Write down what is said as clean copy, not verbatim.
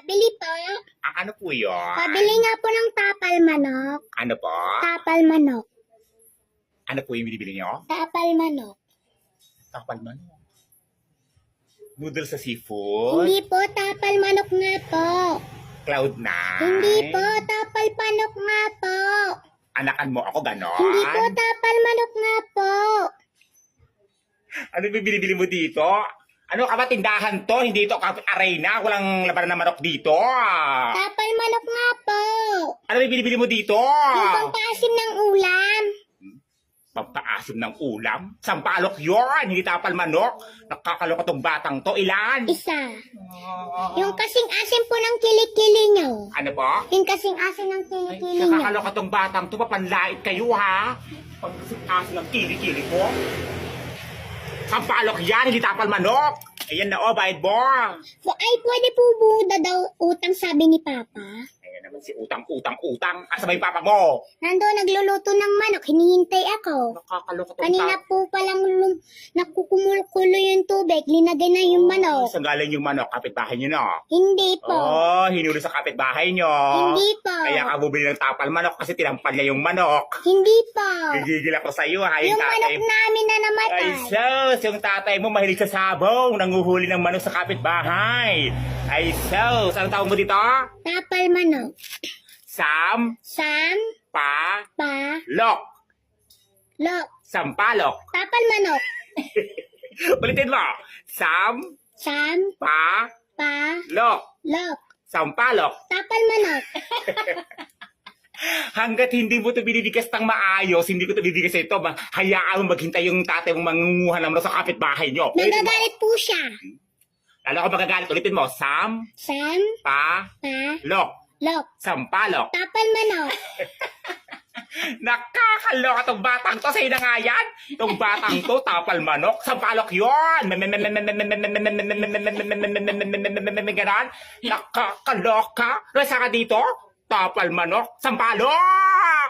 Bili po. Ano po yun? Pabili nga po ng tapal manok. Ano po? Tapal manok. Ano po yung binibili nyo? Tapal manok. Tapal man. Noodles sa seafood? Hindi po, tapal manok nga po. Cloud9? Hindi po, tapal manok nga po. Anakan mo ako, ganon? Hindi po, tapal manok nga po. Ano yung binibili mo dito? Ano ka ba, tindahan to? Hindi to arena? Walang labanan na manok dito. Tapal manok nga po. Ano yung binibili mo dito? Yung pampasim ng ulam. Pampaasim ng ulam? Sampalok yun! Hindi tapal manok. Nakakaloko tong batang to. Ilan? Isa. Yung kasing asim po ng kilikili nyo. Ano po? Yung kasing asim ng Ay, kilikili nyo. nakakaloka tong batang to. Papanlait kayo, ha? Pagkasikaso ng kili-kili ko. Sampalok yan, hindi tapal manok. Ayan na, bayad mo. Ay, pwede po buda daw utang, sabi ni Papa. Ayan naman si utang. Asa ba yung papa mo? Nando, nagluluto ng manok, hinihintay ako. Nakakaloka tong Kanina po palang nakukumulo yung tubig, linagay na yung manok. Saan galing yung manok? Kapitbahay nyo na. Hindi po. Hinuli sa kapitbahay nyo. Hindi po. Kaya ka bumili ng tapal manok kasi tinampal niya yung manok. Hindi po. Gigigil ako sa iyo, ha? Yung manok namin na namatay. Ay, sus! Yung tatay mo mahilig sa sabaw. Nanguhuli ng manok sa kapitbahay. Ay, sus! Anong tawag mo dito? Tapal manok. Sam, Sam, pa, pa, lok. lo. Sampalok. Tapal manok. Ulitin mo. Sam, Sam, pa, pa, lok. lo. Sampalok. Tapal manok. Hanggat hindi mo ito binibigas ng maayos, hindi ko ito bibigas ito, hayaan mo maghintay yung tatay mong mangunguha ng manok sa kapitbahay nyo. Nagagalit po siya. Lalo ako magagalit. Ulitin mo. Sam, Sam, pa, pa, lok. lo. Sampalok. Tapal manok. Nakakaloka tong batang to. Sa'yo na nga yan. Tong batang to, tapal manok. Sampalok yun. Ganon. Nakakaloka. Rasa ka dito? Tapal manok. Sampalok.